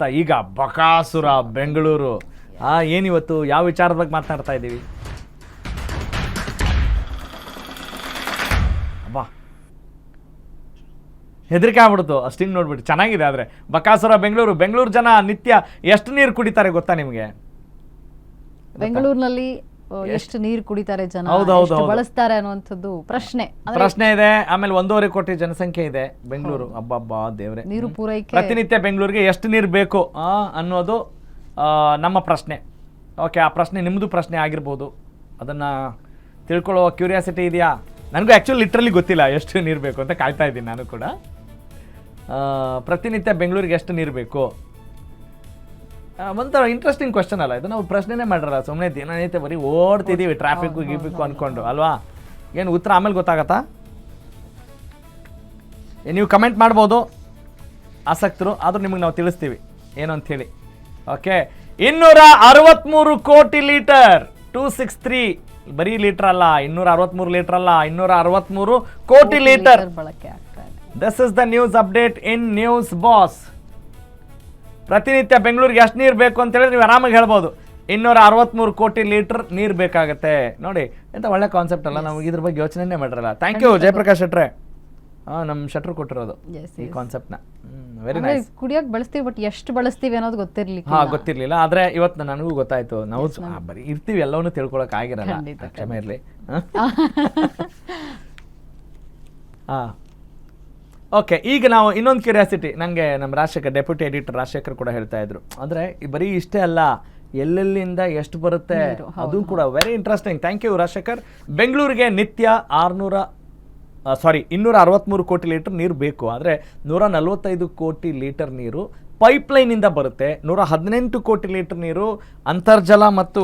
ಅಂತ. ಈಗ ಬಕಾಸುರ ಬೆಂಗಳೂರು ಏನಿವತ್ತು ಯಾವ ವಿಚಾರದ ಬಗ್ಗೆ ಮಾತನಾಡ್ತಾ ಇದ್ದೀವಿ? ಅಬ್ಬಾ ಹೆದರಿಕೆ ಆಗ್ಬಿಡ್ತು ಅಷ್ಟಿಂಗ್ ನೋಡ್ಬಿಟ್ಟು. ಚೆನ್ನಾಗಿದೆ. ಆದರೆ ಬಕಾಸುರ ಬೆಂಗಳೂರು ಜನ ನಿತ್ಯ ಎಷ್ಟು ನೀರು ಕುಡಿತಾರೆ ಗೊತ್ತಾ ನಿಮಗೆ? ಬೆಂಗಳೂರಿನಲ್ಲಿ ಎಷ್ಟು ನೀರು ಕುಡಿತಾರೆ ಜನ, ಎಷ್ಟು ಬಳಸ್ತಾರೆ ಅನ್ನುವಂಥದ್ದು ಪ್ರಶ್ನೆ ಇದೆ. ಆಮೇಲೆ 1.5 ಕೋಟಿ ಜನಸಂಖ್ಯೆ ಇದೆ ಬೆಂಗಳೂರು. ಅಬ್ಬಬ್ಬಾ ದೇವ್ರೆ, ನೀರು ಪೂರೈಕೆ ಪ್ರತಿನಿತ್ಯ ಬೆಂಗಳೂರಿಗೆ ಎಷ್ಟು ನೀರು ಬೇಕು ಅನ್ನೋದು ನಮ್ಮ ಪ್ರಶ್ನೆ. ಓಕೆ, ಆ ಪ್ರಶ್ನೆ ನಿಮ್ಮದು ಪ್ರಶ್ನೆ ಆಗಿರ್ಬೋದು. ಅದನ್ನು ತಿಳ್ಕೊಳ್ಳೋ ಕ್ಯೂರಿಯಾಸಿಟಿ ಇದೆಯಾ? ನನಗೂ ಆ್ಯಕ್ಚುಲಿ ಲಿಟ್ರಲಿ ಗೊತ್ತಿಲ್ಲ ಎಷ್ಟು ನೀರು ಬೇಕು ಅಂತ. ಕಾಯ್ತಾ ಇದ್ದೀನಿ ನಾನು ಕೂಡ. ಪ್ರತಿನಿತ್ಯ ಬೆಂಗಳೂರಿಗೆ ಎಷ್ಟು ನೀರು ಬೇಕು? ಒಂಥರ ಇಂಟ್ರೆಸ್ಟಿಂಗ್ ಕ್ವಶನ್ ಅಲ್ಲ ಇದು? ನಾವು ಪ್ರಶ್ನೆನೇ ಮಾಡಿರಲ್ಲ, ಸುಮ್ಮನೆ ದಿನನಿತ್ಯ ಬರೀ ಓಡ್ತಿದ್ದೀವಿ ಟ್ರಾಫಿಕ್ಕು ಗೀಫಿಕ್ಕು ಅಂದ್ಕೊಂಡು ಅಲ್ವಾ? ಏನು ಉತ್ತರ ಆಮೇಲೆ ಗೊತ್ತಾಗತ್ತಾ? ನೀವು ಕಮೆಂಟ್ ಮಾಡ್ಬೋದು ಆಸಕ್ತರು, ಆದರೂ ನಿಮಗೆ ನಾವು ತಿಳಿಸ್ತೀವಿ ಏನು ಅಂಥೇಳಿ. ಓಕೆ, 263 ಕೋಟಿ ಲೀಟರ್, 263 ಬರೀ ಲೀಟರ್ ಅಲ್ಲ, 263 ಲೀಟರ್ ಅಲ್ಲ, 263 ಕೋಟಿ ಲೀಟರ್ ಬಳಕೆ ಆಗ್ತಾ ಇದೆ. This is the news update in news boss. ಪ್ರತಿನಿತ್ಯ ಬೆಂಗಳೂರಿಗೆ ಎಷ್ಟು ನೀರು ಬೇಕು ಅಂತ ಹೇಳಿದ್ರೆ ನೀವು ಆರಾಮಾಗಿ ಹೇಳ್ಬೋದು. 263 ಕೋಟಿ ಲೀಟರ್ ನೀರು ಬೇಕಾಗುತ್ತೆ. ನೋಡಿ ಎಂತ ಒಳ್ಳೆ ಕಾನ್ಸೆಪ್ಟ್ ಅಲ್ಲ? ನಮಗೆ ಇದ್ರ ಬಗ್ಗೆ ಯೋಚನೆ ಮಾಡಿರಲ್ಲ. ಥ್ಯಾಂಕ್ ಯು ಜಯಪ್ರಕಾಶ್ ಶೆಟ್ರೆ. ನಮ್ಮ ಶೆಟ್ರು ಕೊಟ್ಟಿರೋದು ಈ ಕಾನ್ಸೆಪ್ಟ್ನ. Very nice. ಕುಡಿಯೋಕೆ ಬಳಸ್ತೀವಿ, ಬಟ್ ಎಷ್ಟು ಬಳಸ್ತೀವಿ ಅನ್ನೋದು ಗೊತ್ತಿರ್ಲಿಲ್ಲ. ಆದ್ರೆ ಇವತ್ತು ನನಗೂ ಗೊತ್ತಾಯ್ತು. ನಾವು ಬರೀ ಇರ್ತೀವಿ, ಎಲ್ಲವನ್ನೂ ತಿಳ್ಕೊಳಕ್ ಆಗಿರಲ್ಲ. ಕ್ಷಮೆ ಇರಲಿ. ಓಕೆ, ಈಗ ನಾವು ಇನ್ನೊಂದು ಕ್ಯೂರಿಯಾಸಿಟಿ ನನಗೆ ನಮ್ಮ ರಾಜಶೇಖರ್, ಡೆಪ್ಯೂಟಿ ಎಡಿಟರ್ ರಾಜಶೇಖರ್ ಕೂಡ ಹೇಳ್ತಾ ಇದ್ರು. ಅಂದರೆ ಬರೀ ಇಷ್ಟೇ ಅಲ್ಲ, ಎಲ್ಲೆಲ್ಲಿಂದ ಎಷ್ಟು ಬರುತ್ತೆ ಅದು ಕೂಡ very interesting. Thank you Rajashekar. ಬೆಂಗಳೂರಿಗೆ ನಿತ್ಯ 263 ಕೋಟಿ ಲೀಟರ್ ನೀರು ಬೇಕು. ಆದರೆ 145 ಕೋಟಿ ಲೀಟರ್ ನೀರು ಪೈಪ್ಲೈನಿಂದ ಬರುತ್ತೆ. 118 ಕೋಟಿ ಲೀಟರ್ ನೀರು ಅಂತರ್ಜಲ ಮತ್ತು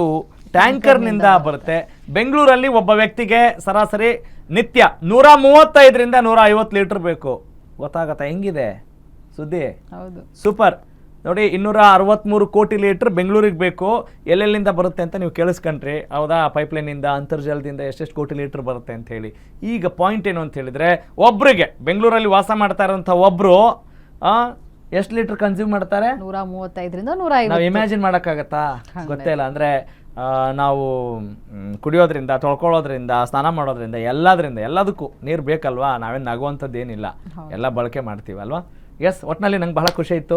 ಟ್ಯಾಂಕರ್ನಿಂದ ಬರುತ್ತೆ. ಬೆಂಗಳೂರಲ್ಲಿ ಒಬ್ಬ ವ್ಯಕ್ತಿಗೆ ಸರಾಸರಿ ನಿತ್ಯ 135ರಿಂದ 150 ಲೀಟರ್ ಬೇಕು. ಗೊತ್ತಾಗತ್ತಾ ಹೆಂಗಿದೆ ಸುದ್ದಿ? ಸೂಪರ್. ನೋಡಿ, 263 ಕೋಟಿ ಲೀಟರ್ ಬೆಂಗಳೂರಿಗೆ ಬೇಕು. ಎಲ್ಲೆಲ್ಲಿಂದ ಬರುತ್ತೆ ಅಂತ ನೀವು ಕೇಳಿಸ್ಕೊಂಡ್ರಿ, ಹೌದಾ? ಪೈಪ್ಲೈನಿಂದ, ಅಂತರ್ಜಲದಿಂದ ಎಷ್ಟೆಷ್ಟು ಕೋಟಿ ಲೀಟರ್ ಬರುತ್ತೆ ಅಂತ ಹೇಳಿ. ಈಗ ಪಾಯಿಂಟ್ ಏನು ಅಂತ ಹೇಳಿದ್ರೆ, ಒಬ್ರಿಗೆ ಬೆಂಗಳೂರಲ್ಲಿ ವಾಸ ಮಾಡ್ತಾ ಇರೋಂಥ ಒಬ್ರು ಎಷ್ಟು ಲೀಟರ್ ಕನ್ಸ್ಯೂಮ್ ಮಾಡ್ತಾರೆ? 135ರಿಂದ 150. ನಾವು ಇಮ್ಯಾಜಿನ್ ಮಾಡೋಕ್ಕಾಗತ್ತಾ? ಗೊತ್ತೇ ಇಲ್ಲ. ಅಂದರೆ ನಾವು ಕುಡಿಯೋದ್ರಿಂದ, ತೊಳ್ಕೊಳ್ಳೋದ್ರಿಂದ, ಸ್ನಾನ ಮಾಡೋದ್ರಿಂದ, ಎಲ್ಲದಕ್ಕೂ ನೀರು ಬೇಕಲ್ವಾ? ನಾವೇನು ನಗುವಂಥದ್ದು ಏನಿಲ್ಲ, ಎಲ್ಲ ಬಳಕೆ ಮಾಡ್ತೀವಿ ಅಲ್ವಾ? ಎಸ್, ಒಟ್ಟಿನಲ್ಲಿ ನಂಗೆ ಬಹಳ ಖುಷಿ ಇತ್ತು.